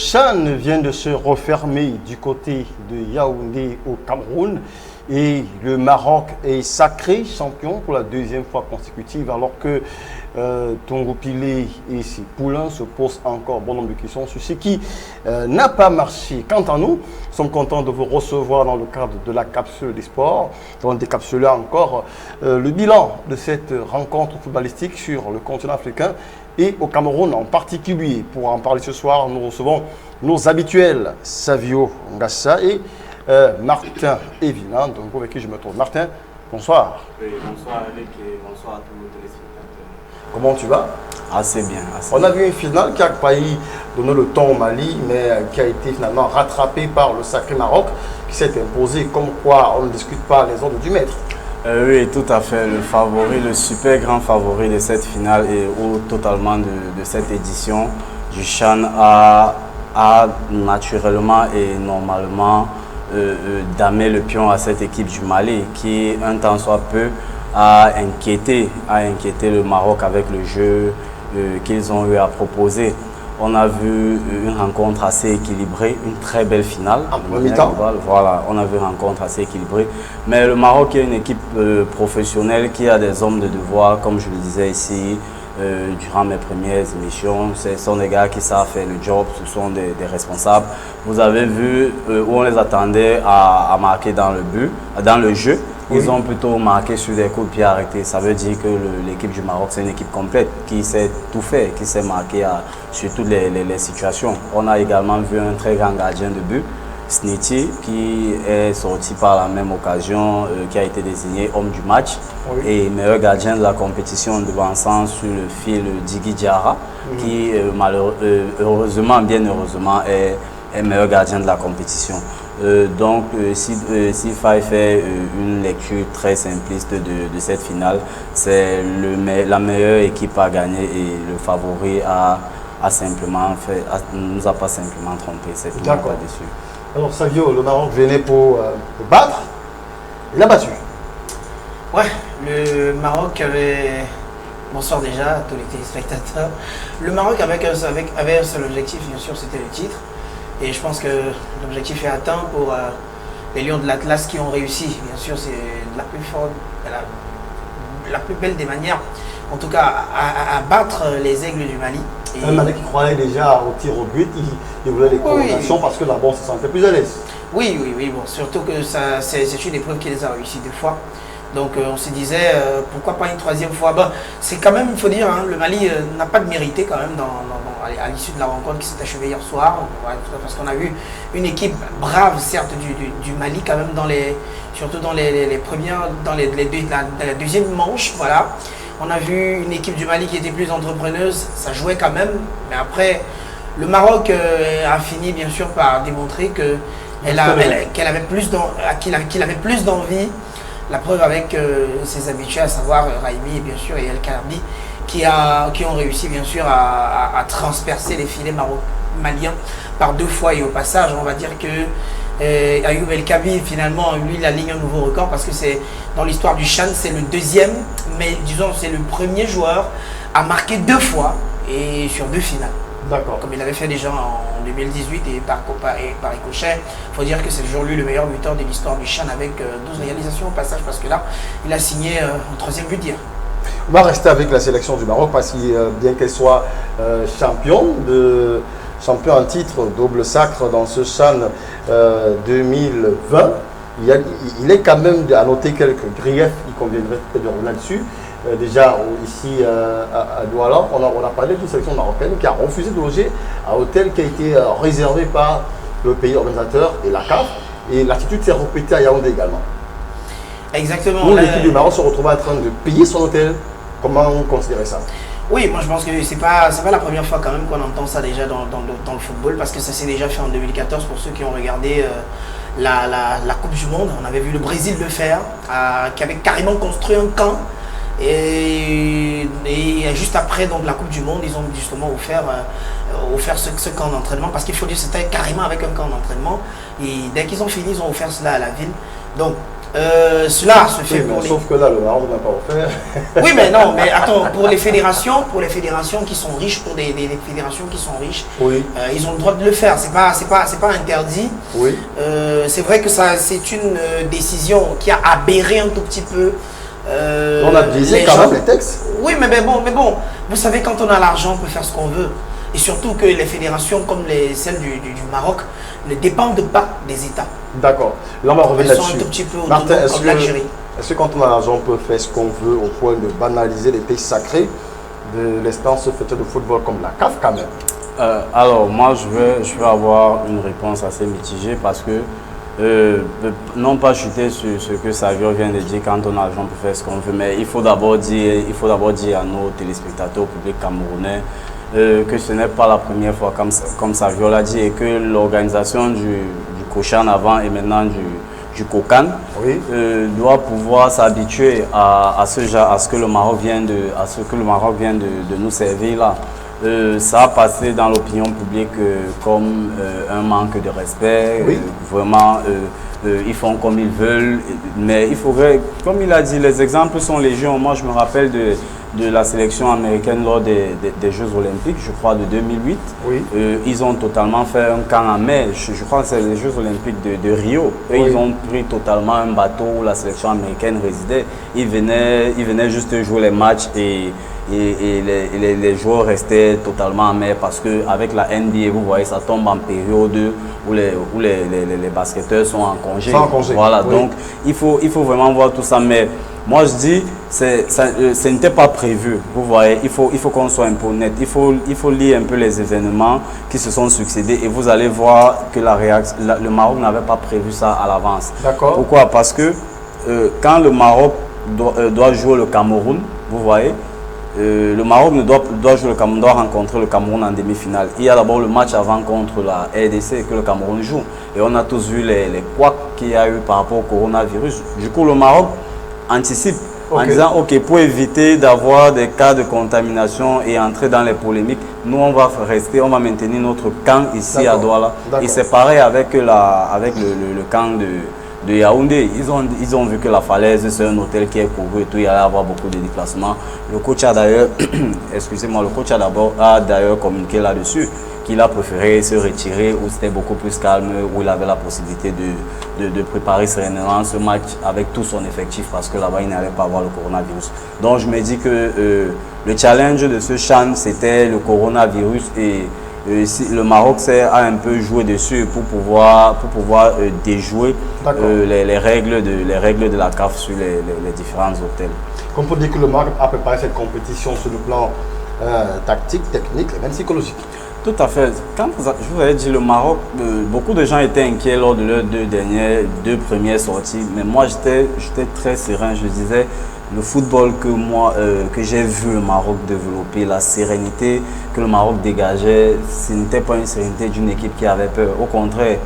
CHAN vient de se refermer du côté de Yaoundé au Cameroun et le Maroc est sacré champion pour la deuxième fois consécutive alors que Tongo Pilé et ses poulains se posent encore bon nombre de questions sur ce qui n'a pas marché. Quant à nous, nous sommes contents de vous recevoir dans le cadre de la capsule des sports, dans décapsuler encore le bilan de cette rencontre footballistique sur le continent africain et au Cameroun en particulier. Pour en parler ce soir, nous recevons nos habituels Savio Ngassa et Martin Evinan, donc avec qui je me trouve. Martin, bonsoir. Oui, bonsoir Eric et bonsoir à tous nos téléspectateurs. Comment tu vas? Assez bien. On a vu une finale qui a failli donner le temps au Mali, mais qui a été finalement rattrapée par le sacré Maroc, qui s'est imposé comme quoi on ne discute pas les ordres du maître. Oui, tout à fait. Le favori, le super grand favori de cette finale et totalement de cette édition du CHAN a naturellement et normalement damé le pion à cette équipe du Mali qui, un temps soit peu, a inquiété le Maroc avec le jeu qu'ils ont eu à proposer. On a vu une rencontre assez équilibrée, une très belle finale. Voilà, on a vu une rencontre assez équilibrée. Mais le Maroc est une équipe professionnelle qui a des hommes de devoir, comme je le disais ici, durant mes premières émissions. Ce sont des gars qui savent faire le job, ce sont des responsables. Vous avez vu où on les attendait à marquer dans le jeu. Ils ont plutôt marqué sur des coups de pied arrêtés. Ça veut dire que l'équipe du Maroc, c'est une équipe complète qui sait tout faire, qui sait marquer sur toutes les situations. On a également vu un très grand gardien de but, Sniti, qui est sorti par la même occasion, qui a été désigné homme du match et meilleur gardien de la compétition devançant sur le fil Djigui Diarra, qui heureusement, bien heureusement, est meilleur gardien de la compétition. Donc, s'il fallait faire une lecture très simpliste de cette finale, c'est la meilleure équipe à gagner et le favori nous a pas simplement trompé. C'est tout. D'accord. Alors, Savio, le Maroc venait pour battre, il a battu. Ouais, le Maroc avait. Bonsoir déjà à tous les téléspectateurs. Le Maroc avait un seul objectif, bien sûr, c'était le titre. Et je pense que l'objectif est atteint pour les Lions de l'Atlas qui ont réussi. Bien sûr, c'est la plus forte, la plus belle des manières, en tout cas, à battre les Aigles du Mali. Et un Mali qui croyait déjà au tir au but, il voulait les prolongations parce que là-bas, on se sentait plus à l'aise. Oui, bon, surtout que c'est une épreuve qui les a réussi 2 fois. Donc on se disait, pourquoi pas une 3e fois? C'est quand même, il faut dire, hein, le Mali n'a pas de mérité quand même à l'issue de la rencontre qui s'est achevée hier soir. Parce qu'on a vu une équipe brave, certes, du Mali quand même, surtout dans les premières, dans la deuxième manche. Voilà. On a vu une équipe du Mali qui était plus entrepreneuse, ça jouait quand même. Mais après, le Maroc a fini bien sûr par démontrer qu'il avait plus d'envie. La preuve avec ses habitués, à savoir Raimi et bien sûr et El Karabi, qui ont réussi bien sûr à transpercer les filets maliens par 2 fois. Et au passage, on va dire que Ayoub El Kabi finalement lui il aligne un nouveau record parce que c'est dans l'histoire du CHAN, c'est le 2e, mais disons c'est le premier joueur à marquer 2 fois et sur 2 finales. D'accord. Comme il avait fait déjà en 2018 et par ricochet, il faut dire que c'est toujours lui le meilleur buteur de l'histoire du CHAN avec 12 réalisations au passage parce que là, il a signé en 3e but hier. On va rester avec la sélection du Maroc parce que bien qu'elle soit championne en titre, double sacre dans ce CHAN 2020, il est quand même à noter quelques griefs qui conviendraient de revenir là-dessus. Déjà ici à Douala, on a parlé d'une sélection marocaine qui a refusé de loger à un hôtel qui a été réservé par le pays organisateur et la CAF. Et l'attitude s'est répétée à Yaoundé également. Exactement. Où l'équipe du Maroc se retrouve en train de payer son hôtel. Comment vous considérez ça? Oui, moi je pense que c'est pas la première fois quand même qu'on entend ça déjà dans le football parce que ça s'est déjà fait en 2014 pour ceux qui ont regardé la Coupe du Monde. On avait vu le Brésil le faire, qui avait carrément construit un camp. Et juste après donc, la Coupe du Monde, ils ont justement offert ce camp d'entraînement parce qu'il faut dire que c'était carrément avec un camp d'entraînement. Et dès qu'ils ont fini, ils ont offert cela à la ville. Donc Cela se fait Oui, pour les... sauf que là, le Maroc n'a pas offert. Oui, mais non, mais attends, pour les fédérations qui sont riches, pour des fédérations qui sont riches, Oui. ils ont le droit de le faire. C'est pas interdit. Oui. C'est vrai que c'est une décision qui a aberré un tout petit peu. On a biaisé quand même les textes. Oui, mais bon, vous savez, quand on a l'argent, on peut faire ce qu'on veut. Et surtout que les fédérations comme celles du Maroc ne dépendent pas des États. D'accord. Là, on va revenir Elles sont un là-dessus. tout petit peu Martin, autonomes comme l'Algérie. est-ce que quand on a l'argent, on peut faire ce qu'on veut au point de banaliser les pays sacrés de l'instance future de football comme la CAF quand même? Alors, moi, je vais avoir une réponse assez mitigée parce que, non pas chuter sur ce que Savio vient de dire, quand on a l'argent, on peut faire ce qu'on veut, mais il faut d'abord dire à nos téléspectateurs, au public camerounais, que ce n'est pas la première fois, comme Savio l'a dit, et que l'organisation du Cochan avant et maintenant du Cocan Oui. doit pouvoir s'habituer à ce que le Maroc vient de nous servir là. Ça a passé dans l'opinion publique comme un manque de respect. Oui. Vraiment, ils font comme ils veulent. Mais il faudrait, comme il a dit, les exemples sont légion. Moi, je me rappelle de la sélection américaine lors des Jeux Olympiques, je crois, de 2008. Oui. Ils ont totalement fait un camp en mer. Je crois que c'est les Jeux Olympiques de Rio. Et Oui. ils ont pris totalement un bateau où la sélection américaine résidait. Ils venaient juste jouer les matchs et les joueurs restaient totalement en mer parce qu'avec la NBA, vous voyez, ça tombe en période où les basketteurs sont en congé. Sont en congé. Voilà, Oui. donc il faut vraiment voir tout ça. Mais moi, je dis, ce n'était pas prévu. Vous voyez, il faut qu'on soit un peu honnête. Il faut lire un peu les événements qui se sont succédés et vous allez voir que le Maroc n'avait pas prévu ça à l'avance. D'accord. Pourquoi? Parce que quand le Maroc doit jouer le Cameroun, vous voyez, le Maroc doit jouer le Cameroun, doit rencontrer le Cameroun en demi-finale. Il y a d'abord le match avant contre la RDC que le Cameroun joue. Et on a tous vu les couacs qu'il y a eu par rapport au coronavirus. Du coup, le Maroc anticipe en disant, OK, pour éviter d'avoir des cas de contamination et entrer dans les polémiques, nous, on va maintenir notre camp ici à Douala. Et c'est pareil avec le camp de Yaoundé. Ils ont vu que la falaise, c'est un hôtel qui est couvert et tout, il y allait avoir beaucoup de déplacements. Le coach a d'ailleurs, excusez-moi, le coach a d'ailleurs communiqué là-dessus qu'il a préféré se retirer où c'était beaucoup plus calme, où il avait la possibilité de préparer sereinement ce match avec tout son effectif parce que là-bas, il n'allait pas avoir le coronavirus. Donc, je me dis que le challenge de ce CHAN, c'était le coronavirus et le Maroc a un peu joué dessus pour pouvoir déjouer les règles de la CAF sur les différents hôtels. On peut dire que le Maroc a préparé cette compétition sur le plan tactique, technique et même psychologique. Tout à fait. Quand je vous avais dit le Maroc, beaucoup de gens étaient inquiets lors de leurs deux premières sorties, mais moi j'étais très serein. Je disais, le football que j'ai vu le Maroc développer, la sérénité que le Maroc dégageait, ce n'était pas une sérénité d'une équipe qui avait peur. Au contraire,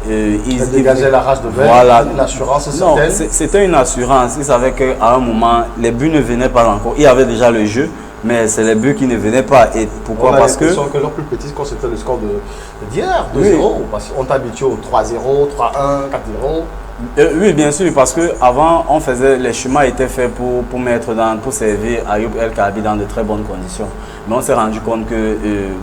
ils dégageaient la rage de verre, voilà. Une assurance non, certaine. C'était une assurance. Ils savaient qu'à un moment, les buts ne venaient pas encore. Il y avait déjà le jeu, mais c'est les buts qui ne venaient pas. Et pourquoi? Parce que leur plus petit score, c'était le score d'hier, 2-0. Oui. Parce qu'on t'habitue au 3-0, 3-1, 4-0. Oui, bien sûr, parce qu'avant, les chemins étaient faits pour servir Ayoub El Kabi dans de très bonnes conditions. Mais on s'est rendu compte que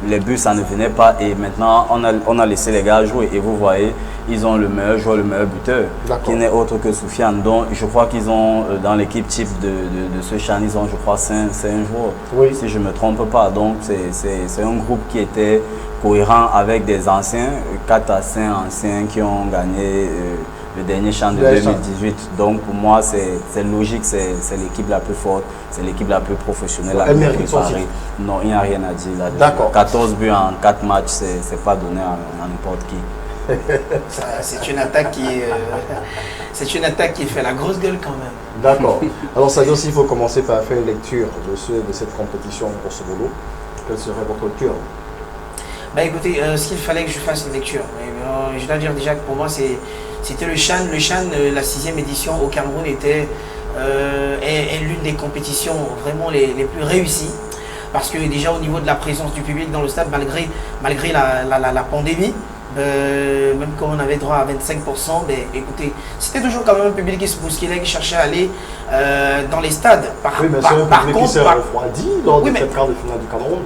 les buts, ça ne venait pas. Et maintenant, on a laissé les gars jouer. Et vous voyez, ils ont le meilleur joueur, le meilleur buteur, qui n'est autre que Soufiane. Donc, je crois qu'ils ont, dans l'équipe type de ce CHAN, ils ont, je crois, 5 joueurs, oui. Si je ne me trompe pas. Donc, c'est un groupe qui était cohérent avec des anciens, 4 à 5 anciens qui ont gagné le dernier CHAN de 2018. Donc pour moi, c'est logique, c'est l'équipe la plus forte, c'est l'équipe la plus professionnelle, la plus préparée. Non, il n'y a rien à dire là-dessus. D'accord. 14 buts en 4 matchs, c'est pas donné à n'importe qui. C'est une attaque qui fait la grosse gueule quand même. D'accord. Alors ça veut dire aussi qu'il faut commencer par faire une lecture de cette compétition pour ce boulot. Quelle serait votre lecture? Bah écoutez, ce qu'il fallait que je fasse une lecture. Je dois dire déjà que pour moi c'était le CHAN, la 6e édition au Cameroun est l'une des compétitions vraiment les plus réussies. Parce que déjà au niveau de la présence du public dans le stade, malgré la pandémie, même quand on avait droit à 25%, ben, écoutez, c'était toujours quand même un public qui se bousculait, qui cherchait à aller dans les stades. Oui, mais c'est un public qui s'est refroidi lors de cette quart de finale du Cameroun.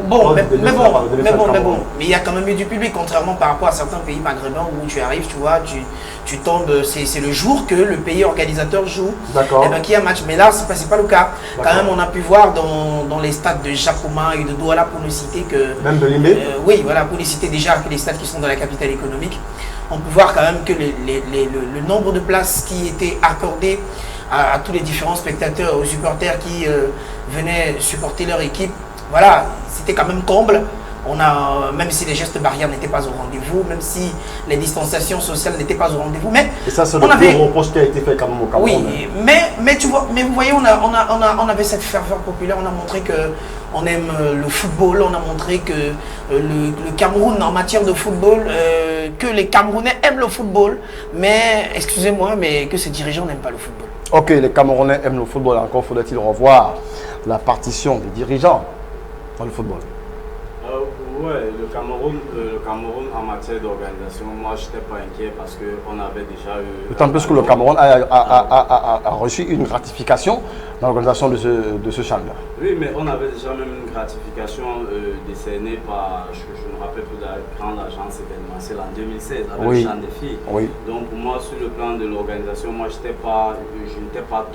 Bon, mais il y a quand même eu du public, contrairement par rapport à certains pays maghrébins où tu arrives, tu vois, tu tombes, c'est le jour que le pays organisateur joue, et ben, qu'il y a un match. Mais là, c'est pas le cas. Quand même, on a pu voir dans les stades de Japoma et de Douala, pour ne citer que... Même de Limé oui, voilà, pour ne citer déjà que les stades qui sont dans la capitale économique, on peut voir quand même que le nombre de places qui étaient accordées à tous les différents spectateurs, aux supporters qui venaient supporter leur équipe, voilà, c'était quand même comble. Même si les gestes barrières n'étaient pas au rendez-vous, même si les distanciations sociales n'étaient pas au rendez-vous, mais et ça, c'est le plus reproche qui a été fait quand même au Cameroun. Oui, mais tu vois, mais vous voyez, on avait cette ferveur populaire. On a montré que on aime le football. On a montré que le Cameroun en matière de football, que les Camerounais aiment le football, mais excusez-moi, mais que ces dirigeants n'aiment pas le football. Ok, les Camerounais aiment le football. Encore faudrait-il revoir la partition des dirigeants dans le football. Ouais, le Cameroun en matière d'organisation, moi je n'étais pas inquiet parce qu'on avait déjà eu... D'autant plus que le Cameroun a reçu une gratification dans l'organisation de ce championnat. Oui, mais on avait déjà même une gratification décernée par, je me rappelle plus, la grande agence événementielle en 2016 avec le Champ des filles. Oui. Donc pour moi, sur le plan de l'organisation, moi je n'étais pas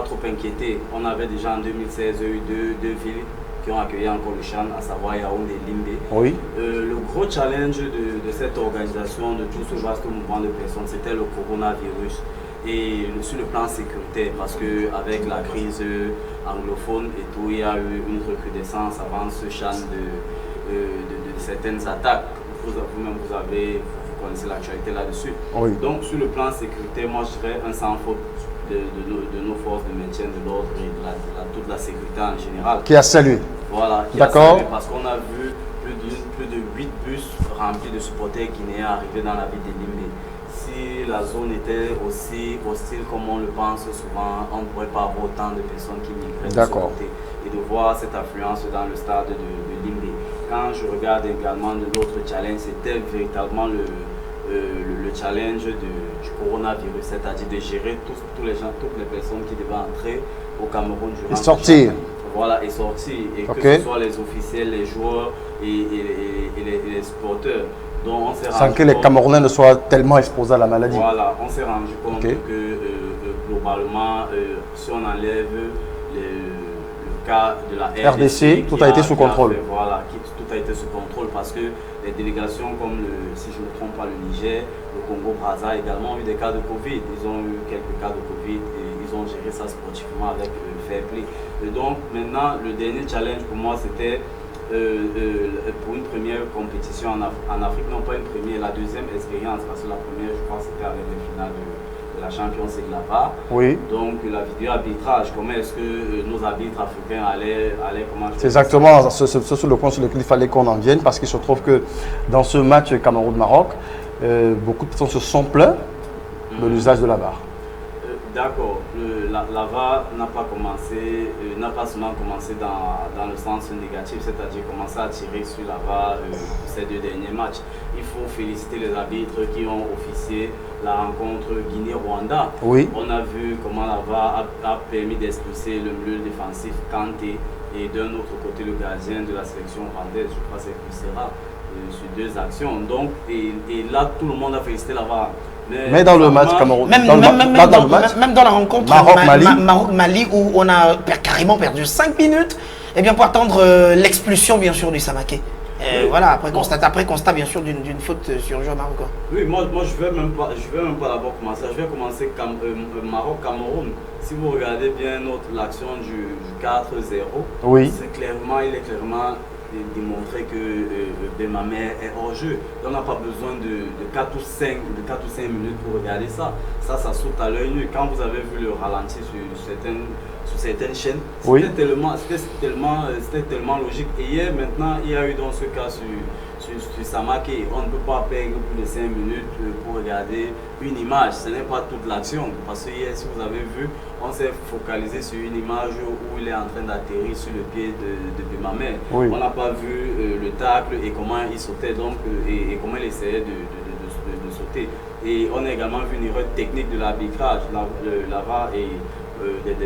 trop inquiété. On avait déjà en 2016 eu deux villes qui ont accueilli encore le Chan, à savoir Yaoundé et Limbe. Oui. Le gros challenge de cette organisation, de tout ce vaste mouvement de personnes, c'était le coronavirus. Et sur le plan sécuritaire, parce qu'avec la crise anglophone et tout, il y a eu une recrudescence avant ce Chan de certaines attaques. Vous-même, vous connaissez l'actualité là-dessus. Oui. Donc sur le plan sécuritaire, moi je dirais un sans faute de nos forces de maintien de l'ordre et de toute la sécurité en général. Qui a salué. Voilà, d'accord. Parce qu'on a vu plus de 8 bus remplis de supporters guinéens arriver dans la ville de Limbe. Si la zone était aussi hostile comme on le pense souvent, on ne pourrait pas avoir autant de personnes qui migraient de ce côté. Et de voir cette affluence dans le stade de Limbe. Quand je regarde également de l'autre challenge, c'était véritablement le challenge du coronavirus, c'est-à-dire de gérer toutes les personnes qui devaient entrer au Cameroun durant et sortir. Voilà, et sortir. Et que ce soit les officiels, les joueurs et les supporters. Donc, sans que les Camerounais ne soient tellement exposés à la maladie. Voilà, on s'est rendu compte que globalement, si on enlève le cas de la RDC, tout a été sous contrôle. Voilà, tout a été sous contrôle parce que les délégations comme, si je ne me trompe pas, le Niger, le Congo-Brazza également ont eu des cas de Covid. Ils ont eu quelques cas de Covid et ils ont géré ça sportivement avec fair play. Et donc maintenant, le dernier challenge pour moi, c'était pour une première compétition en Afrique, non pas une première, la deuxième expérience, parce que la première, je crois, c'était avec les finales de la Champions League là-bas. Oui. Donc la vidéo arbitrage, comment est-ce que nos arbitres africains allaient comment... C'est exactement ce sur le point sur lequel il fallait qu'on en vienne, parce qu'il se trouve que dans ce match Cameroun-Maroc, beaucoup de personnes se sont plaints de l'usage de la VAR. D'accord, la VAR n'a pas seulement commencé dans le sens négatif, c'est-à-dire commencer à tirer sur la VAR ces deux derniers matchs. Il faut féliciter les arbitres qui ont officié la rencontre Guinée-Rwanda. Oui. On a vu comment la VAR a permis d'expulser le milieu défensif Kanté et d'un autre côté le gardien de la sélection rwandaise, je crois que c'est Kussera, sur deux actions. Donc, et là, tout le monde a félicité la VAR. Mais dans le match Cameroun, même dans la rencontre Maroc-Mali où on a carrément perdu 5 minutes, et bien pour attendre l'expulsion bien sûr du Samaké. Voilà, après constat bien sûr d'une faute sur joueur marocain. Oui, moi je vais même pas d'abord commencer. Je vais commencer Maroc-Cameroun. Si vous regardez bien l'action du 4-0, oui. Il est clairement démontrer que Bemamé est hors jeu. On n'a pas besoin de 4 ou 5 minutes pour regarder ça. Ça saute à l'œil nu. Quand vous avez vu le ralenti sur certaines chaînes, oui. C'était tellement logique. Et hier, maintenant, il y a eu dans ce cas sur sur Samaké, on ne peut pas perdre plus de 5 minutes pour regarder une image. Ce n'est pas toute l'action. Parce que hier, si vous avez vu, on s'est focalisé sur une image où il est en train d'atterrir sur le pied de Bemamel. Oui. On n'a pas vu le tacle et comment il sautait donc, et comment il essayait de sauter. Et on a également vu une erreur technique de l'arbitrage. La VAR et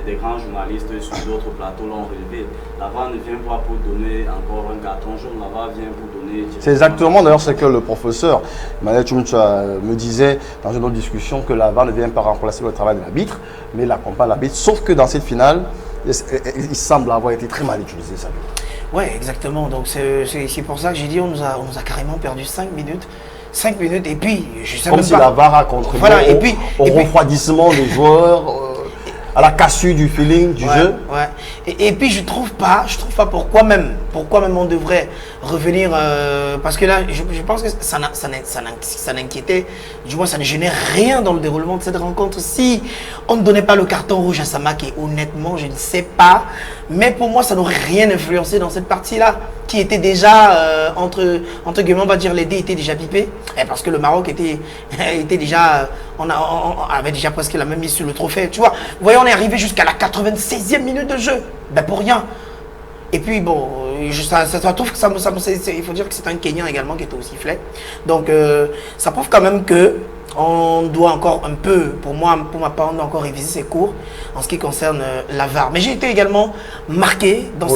des grands journalistes sur d'autres plateaux l'ont relevé. La VAR ne vient pas pour donner encore un carton jaune, la VAR vient pour donner... C'est exactement d'ailleurs ce que le professeur Emmanuel Tchoumtcha me disait dans une autre discussion, que la VAR ne vient pas remplacer le travail de l'arbitre, mais il accompagne l'arbitre. Sauf que dans cette finale, il semble avoir été très mal utilisé, ça. Ouais, exactement. Donc c'est pour ça que j'ai dit on nous a carrément perdu 5 minutes. 5 minutes et puis je sais comme même si pas. La VAR a contribué Voilà, au refroidissement des joueurs, à la cassure du feeling du jeu. Ouais. Et puis je trouve pas pourquoi même on devrait revenir parce que là je pense que ça n'inquiétait, du moins ça ne gênait rien dans le déroulement de cette rencontre si on ne donnait pas le carton rouge à Samaké. Honnêtement, je ne sais pas, mais pour moi ça n'aurait rien influencé dans cette partie-là qui était déjà entre guillemets, on va dire, les dés étaient déjà pipés, parce que le Maroc était déjà on avait déjà presque la même mise sur le trophée, tu vois. Voyons, on est arrivé jusqu'à la 96e minute de jeu, ben pour rien. Et puis bon, ça trouve que il faut dire que c'est un Kenyan également qui était au sifflet. Donc ça prouve quand même que on doit encore un peu, pour ma part, on doit encore réviser ses cours en ce qui concerne la VAR. Mais j'ai été également marqué dans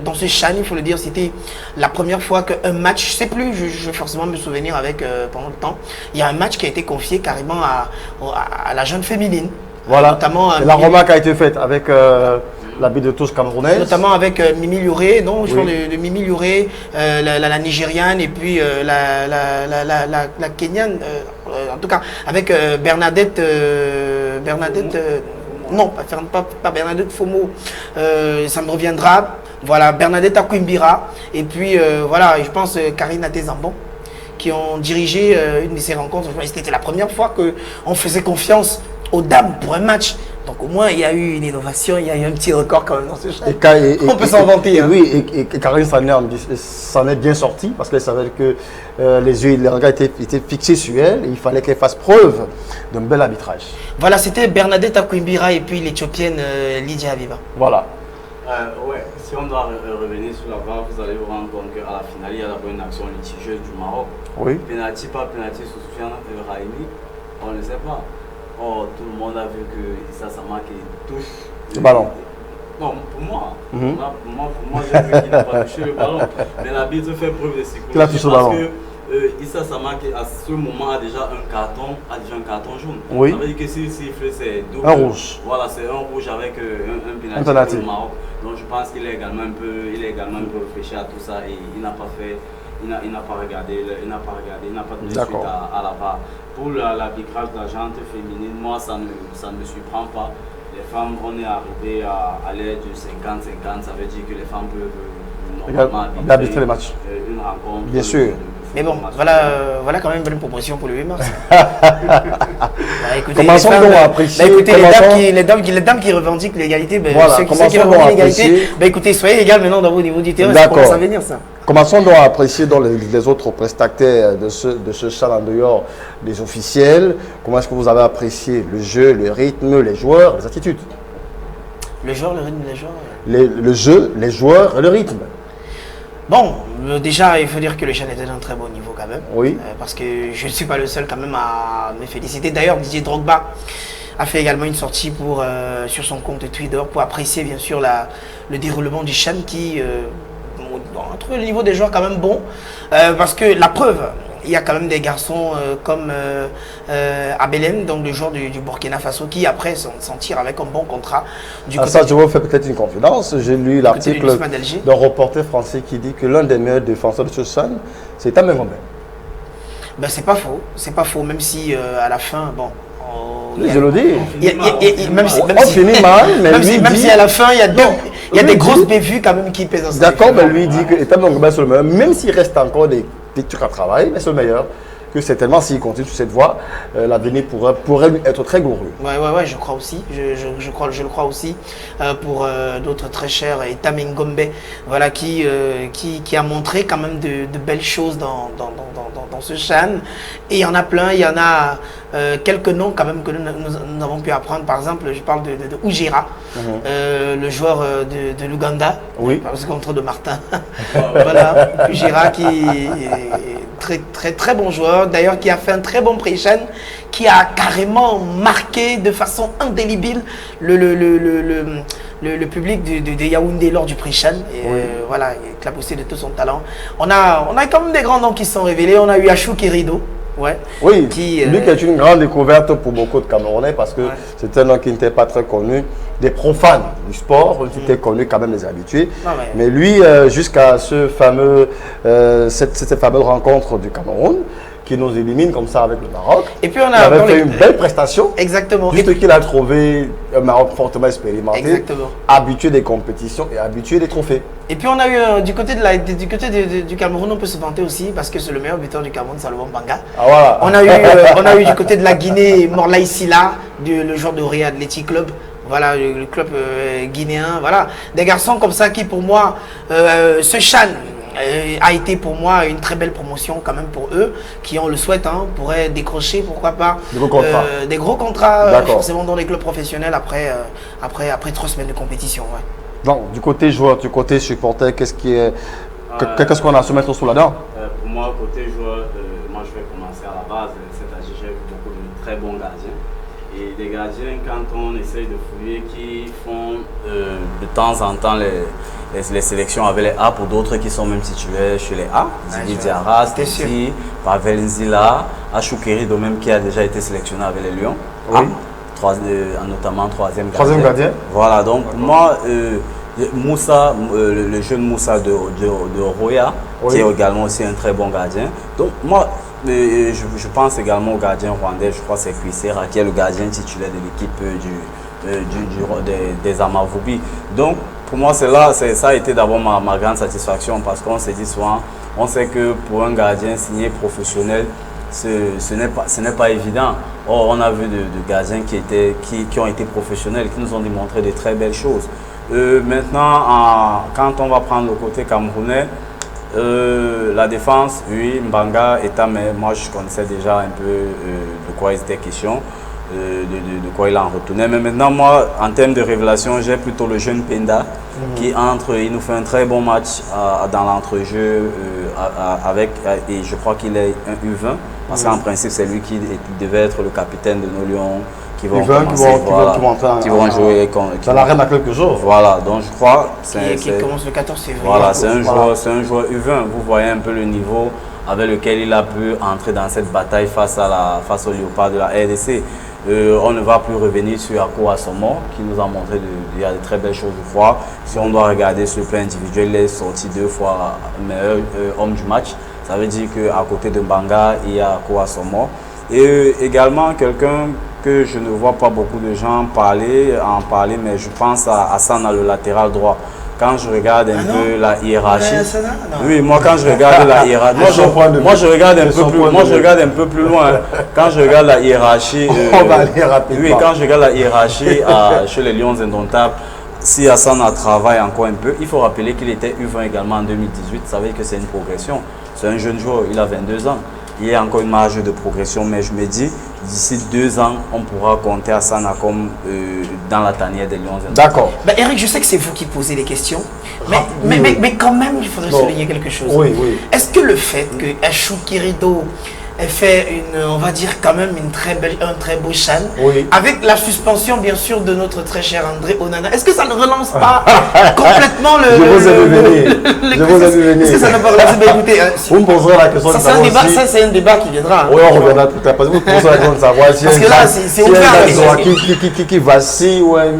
dans ce CHAN, il faut le dire, c'était la première fois qu'un match, je ne sais plus, je vais forcément me souvenir avec pendant le temps, il y a un match qui a été confié carrément à la jeune féminine. Voilà, notamment la remarque a été faite avec la baie de touche camerounaise. Notamment avec Mimi Lioré, non, je parle de Mimi Lioré, la Nigériane et puis la Kenyane, en tout cas avec Bernadette, non, pas Bernadette Fomo, ça me reviendra, voilà, Bernadette Akwimbira, et puis voilà, je pense Karine Zambon, qui ont dirigé une de ces rencontres. C'était la première fois qu'on faisait confiance aux dames pour un match. Donc au moins il y a eu une innovation, il y a eu un petit record quand même dans ce champ. On peut s'en vanter. Oui, et Karine s'en est bien sortie parce qu'elle savait que les regards étaient fixés sur elle et il fallait qu'elle fasse preuve d'un bel arbitrage. Voilà, c'était Bernadette Akwimbira et puis l'Éthiopienne Lydia Habiba. Voilà. Ouais, si on doit revenir sur la VAR, vous allez vous rendre compte qu'à la finale, il y a d'abord une action litigieuse du Maroc. Oui. Penalty, pas penalty sur Soufiane Raimi, on ne sait pas. Oh, tout le monde a vu que Issa Samaké touche le ballon. Non, pour moi, j'ai vu qu'il n'a pas touché le ballon. Mais l'arbitre fait preuve de sécurité. Il a touché le ballon. Parce que Issa Samaké, à ce moment, a déjà un carton jaune. Oui. Ça veut dire que s'il siffle, c'est double. Un rouge. Voilà, c'est un rouge avec un penalty pour le Maroc. Donc je pense qu'il est également un peu réfléchi à tout ça et il n'a pas fait. Il n'a pas regardé, il n'a pas donné suite à la VAR. Pour l'arbitrage de la gente féminine, moi ça ne me surprend pas. Les femmes, on est arrivé à l'ère du 50-50, ça veut dire que les femmes peuvent normalement arbitrer les matchs. Une rencontre. Bien sûr. Mais bon, voilà quand même une proposition pour le 8 mars. Écoutez, commençons donc à apprécier. Écoutez, les dames qui revendiquent l'égalité, voilà, ceux qui revendiquent l'égalité, écoutez, soyez égal maintenant dans vos niveaux du terrain, ça commence à venir ça. Commençons donc à apprécier dans les autres prestataires de ce CHAN en dehors des officiels. Comment est-ce que vous avez apprécié le jeu, le rythme, les joueurs, les attitudes? Le jeu, le rythme, les joueurs. Le jeu, les joueurs et le rythme. Bon, déjà, il faut dire que le CHAN était d'un très bon niveau quand même. Oui. Parce que je ne suis pas le seul quand même à me féliciter. D'ailleurs, Didier Drogba a fait également une sortie sur son compte Twitter pour apprécier bien sûr le déroulement du CHAN qui on trouve le niveau des joueurs quand même bon. Parce que la preuve, il y a quand même des garçons comme Abelem, donc le joueur du Burkina Faso, qui après s'en tire avec un bon contrat. Ça, je vous fais peut-être une confidence. J'ai lu l'article d'un reporter français qui dit que l'un des meilleurs défenseurs de ce CHAN, c'est Tamé Ngombe. Ben, c'est pas faux, même si à la fin, bon... je le dis. On finit mal, mais même si à la fin, il y a des grosses bévues quand même qui pèsent dans ça. D'accord, mais lui dit que Tamé Ngombe c'est le meilleur, même s'il reste encore des trucs à travailler, mais c'est le meilleur. que certainement, s'il continue sur cette voie, l'avenir pourrait lui être très glorieux. Ouais, je crois aussi. Je le crois aussi. Pour d'autres très chers, et Tamengombe, voilà, qui a montré quand même de belles choses dans ce CHAN. Et il y en a plein, il y en a quelques noms quand même que nous avons pu apprendre. Par exemple, je parle de Ujira, le joueur de l'Ouganda, parce contre de Martin. Voilà, Ujira qui est très bon joueur, d'ailleurs qui a fait un très bon pré-CHAN, qui a carrément marqué de façon indélébile le public de Yaoundé lors du pré-CHAN. Voilà, éclaboussé de tout son talent. On a quand même des grands noms qui se sont révélés. On a eu Achou Kerido. Lui qui est une grande découverte pour beaucoup de Camerounais parce que c'est un nom qui n'était pas très connu des profanes du sport, qui étaient connus quand même des habitués. Mais lui, jusqu'à cette fameuse rencontre du Cameroun, qui nous élimine comme ça avec le Maroc. Et puis on avait fait une belle prestation. Exactement. Juste qu'il a trouvé un Maroc fortement expérimenté, habitué des compétitions et habitué des trophées. Et puis on a eu du côté du Cameroun, on peut se vanter aussi parce que c'est le meilleur buteur du Cameroun, Salomon Banga. Voilà. On a eu du côté de la Guinée, Morlaï Silla, le joueur de Rio Athletic Club. Voilà, le club guinéen. Voilà, des garçons comme ça qui pour moi, ce CHAN a été pour moi une très belle promotion quand même pour eux, qui on le souhaite, pourraient décrocher, pourquoi pas, des gros contrats forcément dans les clubs professionnels après 3 semaines de compétition. Donc du côté joueur, du côté supporter, qu'est-ce qu'on a à se mettre sous la dent? Pour moi, côté joueur, moi je vais commencer à la base, c'est-à-dire j'ai vu beaucoup de très bons gardiens. Et des gardiens, quand on essaye de fouiller, qui font de temps en temps les sélections avec les A, pour d'autres qui sont même titulaires chez les A. Ziggy Diarra, Stessi, Pavel Nzila, Achou Kerido même qui a déjà été sélectionné avec les Lions. Notamment troisième gardien. Voilà, donc moi, Moussa, le jeune Moussa de Roya, qui est également aussi un très bon gardien. Donc moi, je pense également au gardien rwandais, je crois que c'est Kwissera, qui est le gardien titulaire de l'équipe des Amavubi. Donc pour moi, ça a été d'abord ma grande satisfaction parce qu'on s'est dit souvent, on sait que pour un gardien signé professionnel, ce n'est pas évident. Or, on a vu de gardiens qui ont été professionnels, qui nous ont démontré de très belles choses. Maintenant, quand on va prendre le côté camerounais, la défense, oui, Mbanga, mais moi je connaissais déjà un peu de quoi il était question, de quoi il en retournait. Mais maintenant, moi, en termes de révélation, j'ai plutôt le jeune Penda qui il nous fait un très bon match dans l'entrejeu et je crois qu'il est un U20, parce qu'en principe, c'est lui qui devait être le capitaine de nos Lions. Qui vont jouer dans l'arène à quelques jours. Voilà, donc je crois qui commence le 14 février. Voilà, c'est un joueur U20. Vous voyez un peu le niveau avec lequel il a pu entrer dans cette bataille face au Léopard de la RDC. On ne va plus revenir sur Ako Asomo qui nous a montré il y a de très belles choses, je crois. Si on doit regarder sur le plan individuel, il est sorti 2 fois meilleur homme du match. Ça veut dire qu'à côté de Mbanga, il y a Ako Asomo. Et également quelqu'un que je ne vois pas beaucoup de gens en parler, mais je pense à Sana, le latéral droit. Quand je regarde un peu la hiérarchie, oui, moi quand je regarde la hiérarchie, moi je regarde un peu plus loin. Quand je regarde la hiérarchie, oui, quand je regarde la hiérarchie chez les Lions Indomptables, si Asana travaille encore un peu, il faut rappeler qu'il était U20 également en 2018. Ça veut dire que c'est une progression. C'est un jeune joueur, il a 22 ans. Il y a encore une marge de progression, mais je me dis, d'ici 2 ans, on pourra compter Asana comme dans la tanière des Lions. D'accord. Eric, je sais que c'est vous qui posez les questions, mais quand même, il faudrait souligner quelque chose. Oui. Est-ce que le fait que Achou Kerido ait fait on va dire quand même un très beau CHAN, avec la suspension bien sûr de notre très cher André Onana, est-ce que ça ne relance pas complètement le... Je vous ai vu venir. Est-ce que ça ne va relancer? Écoutez, vous me poserez la question de savoir ça c'est un débat qui viendra. Oui, on reviendra tout à l'heure. Vous me poserez la question de savoir si parce que là, c'est ouvert. Qui vacille ou un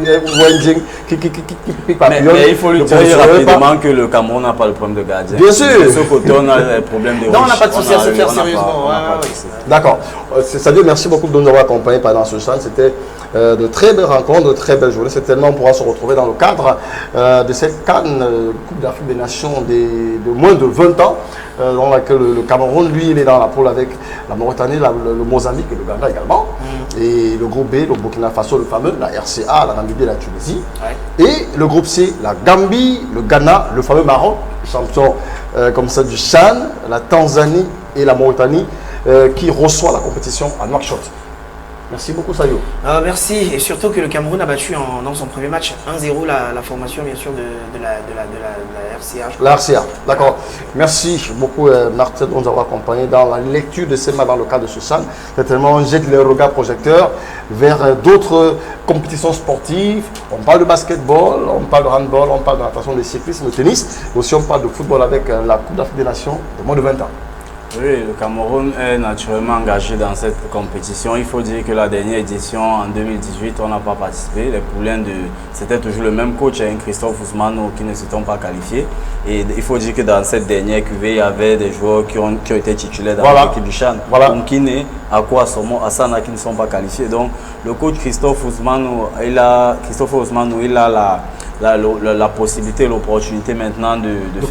qui papillonne. Mais il faut lui dire rapidement que le Cameroun n'a pas le problème de gardien. Bien sûr. De ce côté, on a le problème de... Non, on n'a pas de souci à se faire sérieusement. pas oui. de souci. D'accord. C'est-à-dire, merci beaucoup de nous avoir accompagnés pendant ce CHAN. C'était de très belles rencontres, de très belles journées. Certainement, on pourra se retrouver dans le cadre de cette CAN, Coupe d'Afrique des Nations de moins de 20 ans, dans laquelle le Cameroun, lui, il est dans la poule avec la Mauritanie, le Mozambique et le Ghana également. Et le groupe B, le Burkina Faso, le fameux, la RCA, la Namibie et la Tunisie. Ouais. Et le groupe C, la Gambie, le Ghana, le fameux Maroc, champion comme ça du CHAN, la Tanzanie et la Mauritanie, qui reçoit la compétition à Nouakchott. Merci beaucoup, Sayo. Merci, et surtout que le Cameroun a battu dans son premier match 1-0 la formation bien sûr de la RCA. La RCA, d'accord. Merci beaucoup, Martin, de nous avoir accompagnés dans la lecture de ces matchs dans le cadre de ce CHAN. Certainement, on jette les regards projecteurs vers d'autres compétitions sportives. On parle de basketball, on parle de handball, on parle de natation, de cyclisme, de tennis. Aussi, on parle de football avec la Coupe d'Afrique des Nations de moins de 20 ans. Oui, le Cameroun est naturellement engagé dans cette compétition. Il faut dire que la dernière édition, en 2018, on n'a pas participé. Les poulains c'était toujours le même coach, Christophe Ousmane, qui ne se sont pas qualifiés. Et il faut dire que dans cette dernière cuvée, il y avait des joueurs qui ont été titulaires dans l'équipe du CHAN. Mkine, Akwa, Somo, Asana qui ne sont pas qualifiés. Donc, le coach Christophe Ousmane, il a la possibilité, l'opportunité maintenant de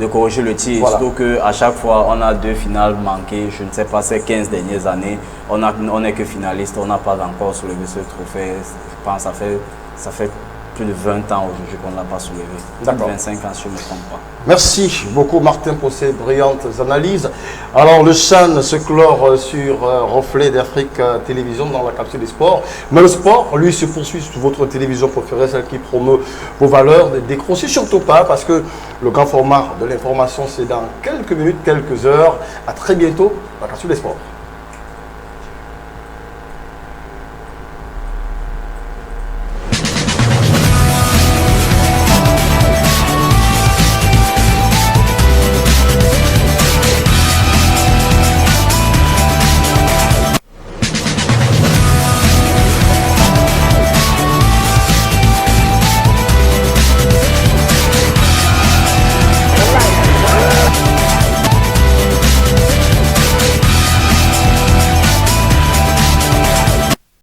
corriger le tir. Voilà. Surtout qu'à chaque fois, on a 2 finales manquées. Je ne sais pas, ces 15 dernières années, on n'est que finaliste. On n'a pas encore soulevé ce trophée. Je pense que ça fait plus de 20 ans aujourd'hui qu'on ne l'a pas soulevé. D'accord. 25 ans, si je ne me trompe pas. Merci beaucoup, Martin, pour ces brillantes analyses. Alors, le CHAN se clore sur Reflet d'Afrique Télévision dans la capsule des sports. Mais le sport, lui, se poursuit sur votre télévision préférée, celle qui promeut vos valeurs. Ne décrochez surtout pas, parce que le grand format de l'information, c'est dans quelques minutes, quelques heures. À très bientôt dans la capsule des sports.